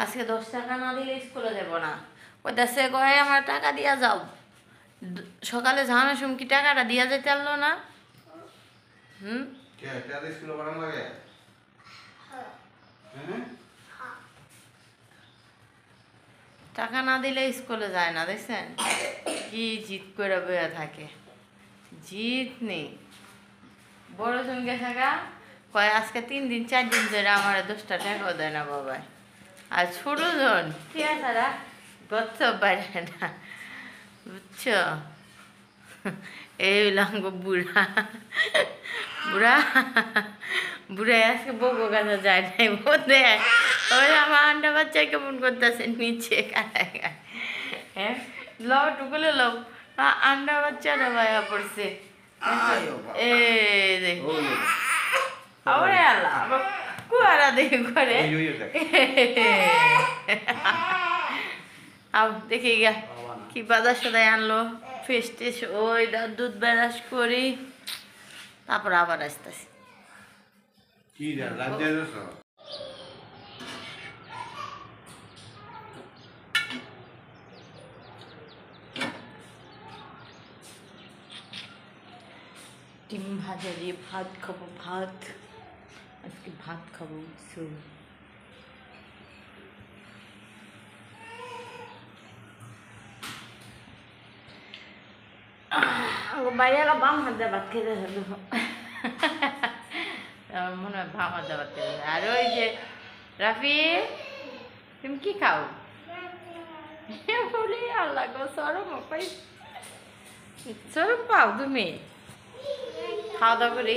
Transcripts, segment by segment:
আজকে 10 টাকা না দিলে স্কুলে যাব না। ওই দেশে কয়ে আমার টাকা দিয়া যাও। সকালে যাওয়ানোর সময় কি টাকাটা দিয়া যেতে পারলো না? টাকা না দিলে স্কুলে যায় না, দেখছেন কি জিদ করে বয়ে থাকে। জিদ নেই। বড় জন গেছে গা, কয় আজকে 3 দিন 4 দিন ধরে আমার 10 টাকাও দেয় না বাবাই। আর ছোট জন ঠিক আছে রা গচ্ছ পারে না, বুঝছো? এই লাঙ্গ বুড়া বুড়া বুড়া আজকে বকো কাছে যায় নাই বোধে। ওই আমার আন্ডা বাচ্চা কেমন করতেছে নিচে কাটায়। হ্যাঁ লও টুকুলে লও, আন্ডা বাচ্চাটা ভাইয়া পড়ছে। এই দেখ ওরে আল্লাহ কুয়ারা দেখে করে আও দেখি গা কি বাজার সদাই আনলো। ফিস টিস ওই দুধ বেরাস করি, তারপর আবার আসতেছি। ডিম ভাজা দিয়ে ভাত খাবো, ভাত আজকে ভাত খাবো। বাইরে বাম হাত দিয়ে ভাত খেতে হবে, আমার মনে হয় বাম হাত দিয়ে ভাত খেতে হবে। আর ওই যে রাফি তুমি কি খাও বলি আল্লাহ গো সরম পাই, সরম পাও তুমি? খাওয়া দাওয়া করি।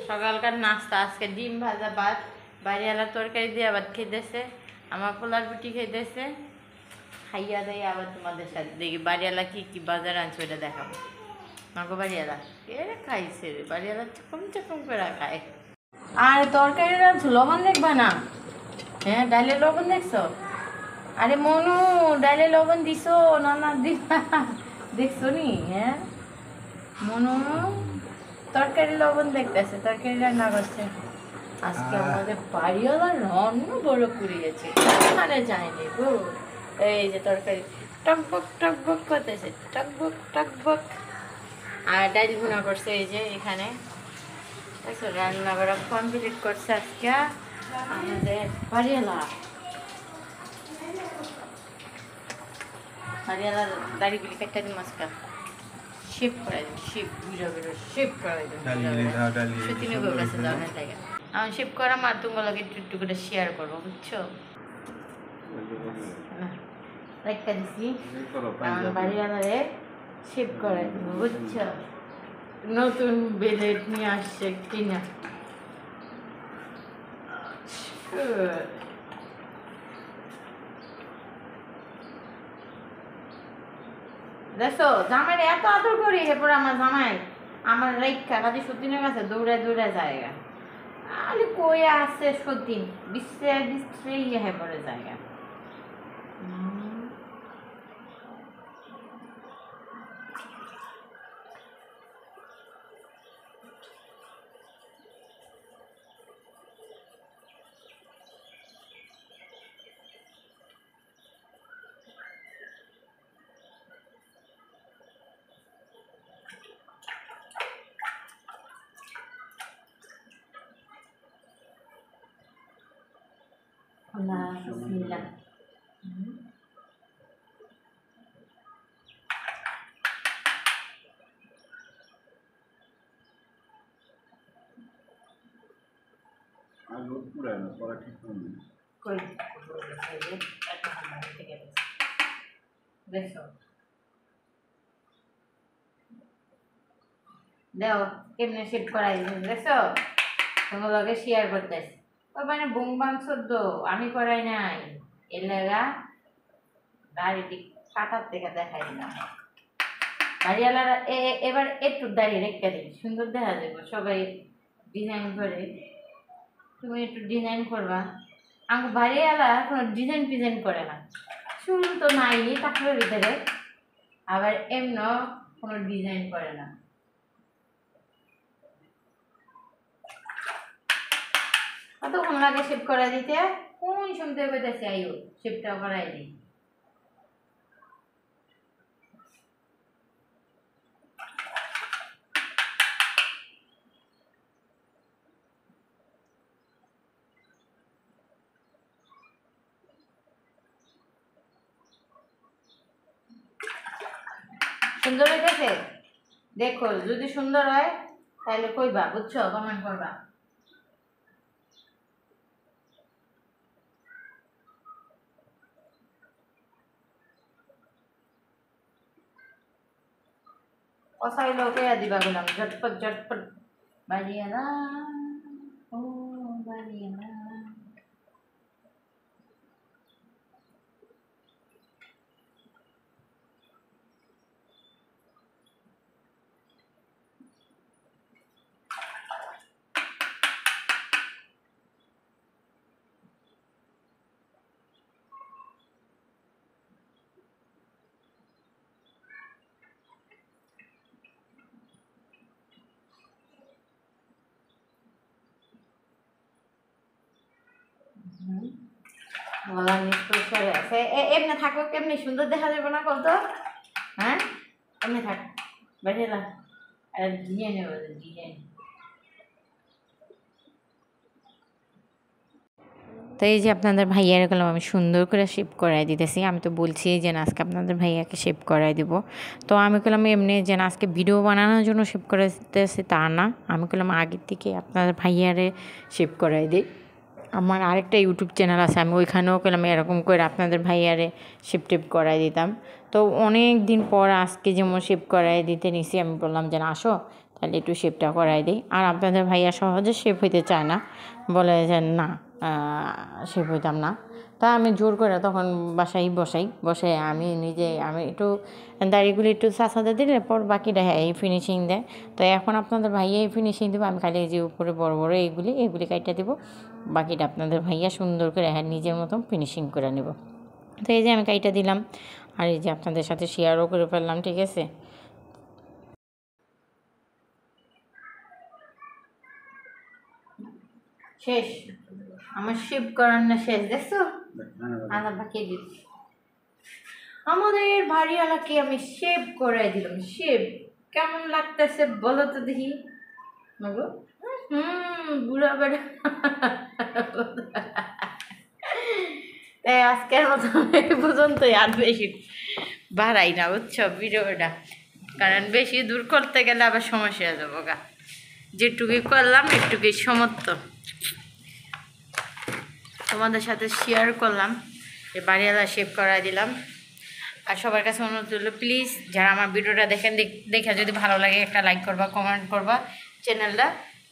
সকালকার নাস্তা আজকে ডিম ভাজা ভাত, বাড়িওয়ালা তরকারি দিয়ে ভাত খেতেছে, আমার পোলার রুটি খেতেছে। খাইয়া দেয় আবার তোমাদের সাথে দেখি বাড়িওয়ালা কি কি বাজার আনছে ওটা দেখাবো। মাগো বাড়িওয়ালা এ খাইছে রে, বাড়িওয়ালা চকম চকম করে খায়। আর তরকারি রাঁধছো লবণ দেখবা না? হ্যাঁ ডালে লবণ দেখছো? আরে মনু ডালে লবণ দিছো না না দিবা দেখছো নি? হ্যাঁ মনু তরকারি লবণ দেখতেছে, তরকারি রান্না করছে। আজকে আমাদের বাড়িওয়ালা রান্না বড় করিয়েছে, মানে যায়নি গো। এই যে তরকারি টকবক টকবক করতেছে, টকবক টকবক। আর ডাল ভুনা করছে এই যে এখানে, দেখছো রান্না করা কমপ্লিট করছে আজকে আমাদের বাড়িওয়ালা। বাড়িওয়ালা দাড়িগুলি কেটে দিন মাছটা শেপ করে দিন, শেপ বুঝা বেরো শেপ করে দিন। সত্যি নেবো কাছে যাওয়ার জায়গা আমি শেপ করা মার তোমাকে একটু করে শেয়ার করবো, বুঝছো? একটা দিছি আমার বাড়িওয়ালারে শেপ করে দিব, বুঝছো? নতুন বেলেট নিয়ে আসছে কিনা। দেখো জামাই এত আদর করি, এরপর আমার জামাই আমার রেখা কাজে সতীনের কাছে দৌড়ে দৌড়ে জায়গা। আরে কই আছে সতীন বিশ্বে বিশ্বে ইয়ে পরে জায়গা। Allah bismillah. দেও কেমনে শেপ করাই দেখছো, তোমার লগে শেয়ার করতেছি। ও মানে বুম বাংস আমি করাই নাই, এর লাগা দাড়িটি কাটার থেকে দেখাই দিলাম। বাড়িওয়ালারা এবার একটু দাঁড়িয়ে রেখে দিন, সুন্দর দেখা যাবে। সবাই ডিজাইন করে, তুমি একটু ডিজাইন করবা। আমার বাড়িওয়ালা কোনো ডিজাইন ফিজাইন করে না, চুল তো নাই কাঠের ভিতরে, আবার এমন কোনো ডিজাইন করে না। কতক্ষণ লাগে শেপ করে দিতে? কোন শুনতে পেতেছি আইও শেপটা করাই দিই। সুন্দর হইতেছে? দেখো যদি সুন্দর হয় তাহলে কইবা, বুঝছো? কমেন্ট করবা। কষাইলেও কইয়া দিবা বললাম, ঝটপট ঝটপট বানিয়ে না, ও বানিয়ে না। গলা নিশ্চয় সরে আছে, এমনি থাকো, কেমনি সুন্দর দেখা যাবে না কত? হ্যাঁ এমনি থাক, বাইরে না, আর দিয়ে নেব দিয়ে। তো এই যে আপনাদের ভাইয়ার গেলাম আমি সুন্দর করে শেপ করাই দিতেছি। আমি তো বলছি যে আজকে আপনাদের ভাইয়াকে শেপ করাই দিব। তো আমি বললাম এমনি যে আজকে ভিডিও বানানোর জন্য শেপ করে দিতেছি তা না, আমি বললাম আগের থেকে আপনাদের ভাইয়ারে শেপ করাই দিই। আমার আরেকটা ইউটিউব চ্যানেল আছে, আমি ওইখানেও করলাম এরকম করে আপনাদের ভাইয়ারে শেপ টেপ করাই দিতাম। তো অনেক দিন পর আজকে যেমন শেপ করাই দিতে নিছি, আমি বললাম যে আসো তাহলে একটু শেপটা করাই দিই। আর আপনাদের ভাইয়া সহজে শেপ হইতে চায় না, বলে যে না শেপ হইতাম না। তা আমি জোর করে তখন বাসায় বসে আমি নিজে আমি একটু দাড়িগুলি একটু চাচাতে দিলে পর বাকিটা হ্যাঁ এই ফিনিশিং দেয়। তো এখন আপনাদের ভাইয়া এই ফিনিশিং দেবো, আমি খালি এই যে উপরে বড় বড় এইগুলি কাইটা দেবো, বাকিটা আপনাদের ভাইয়া সুন্দর করে হ্যাঁ নিজের মতন ফিনিশিং করে নেব। তো এই যে আমি কাইটা দিলাম, আর এই যে আপনাদের সাথে শেয়ারও করে ফেললাম, ঠিক আছে? শেষ আমার শেপ করানো শেষ, দেখছো? আনা বাকি দিচ্ছি আমাদের বাড়িওয়ালাকে আমি শেপ করাই দিলাম। শেপ কেমন লাগতেছে বলো তো দেখি। বুড়া বেড়া। তাই আজকের মতো এই পর্যন্তই, আর বেশি বাড়াই না, বুঝছো ভিডিওটা, কারণ বেশি দূর করতে গেলে আবার সমস্যা হয়ে যাবো গা। যেটুকুই করলাম একটুকুই সমর্থ তোমাদের সাথে শেয়ার করলাম, যে বাড়িওয়ালা শেপ করাই দিলাম। আর সবার কাছে অনুরোধ হলো প্লিজ যারা আমার ভিডিওটা দেখেন, দেখে যদি ভালো লাগে একটা লাইক করবা, কমেন্ট করবা, চ্যানেলটা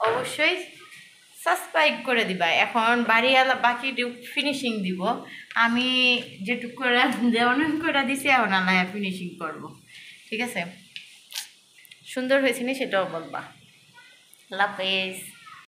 অবশ্যই সাবস্ক্রাইব করে দিবা। এখন বাড়িওয়ালা বাকি ফিনিশিং দিব, আমি যেটুকু করে অনেক করে দিছি এখন আল্লাহ ফিনিশিং করব, ঠিক আছে? সুন্দর হয়েছে না সেটাও বলবা। আল্লাহ হাফেজ।